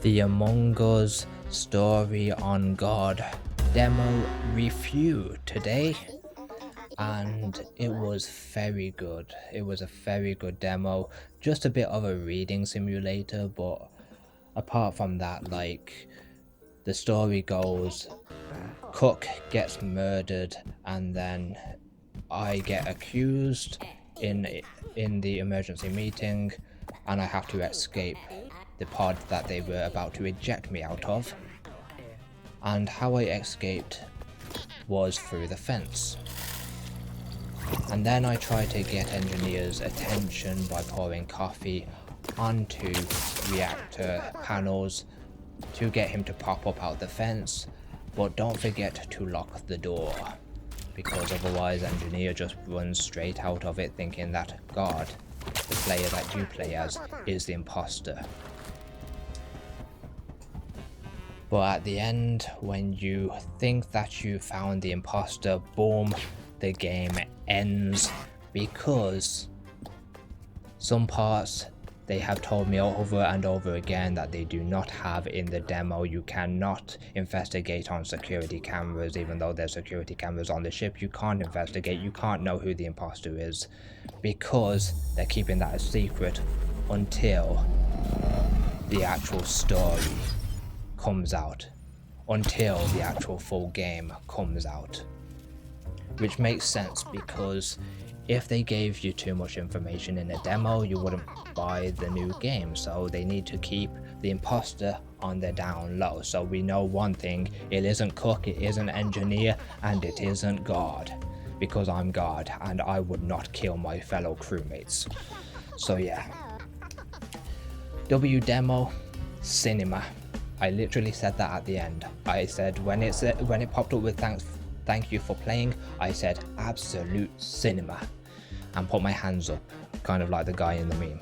The Among Us Story on God demo review today, and it was very good. It was a very good demo, just a bit of a reading simulator, but apart from that, like, the story goes, Cook gets murdered and then I get accused in the emergency meeting, and I have to escape the pod that they were about to eject me out of. And how I escaped was through the fence. And then I tried to get Engineer's attention by pouring coffee onto reactor panels to get him to pop up out the fence, but don't forget to lock the door, because otherwise Engineer just runs straight out of it thinking that God, the player that you play as, is the imposter. But at the end, when you think that you found the imposter, boom, the game ends, because some parts they have told me over and over again that they do not have in the demo. You cannot investigate on security cameras, even though there's security cameras on the ship. You can't investigate, you can't know who the imposter is, because they're keeping that a secret until the actual story comes out, until the actual full game comes out. Which makes sense, because if they gave you too much information in a demo, you wouldn't buy the new game. So they need to keep the imposter on the down low. So we know one thing: it isn't Cook, it isn't Engineer, and it isn't God, because I'm God and I would not kill my fellow crewmates. So yeah, W demo cinema. I literally said that at the end. I said when it popped up with thank you for playing, I said absolute cinema and put my hands up, kind of like the guy in the meme.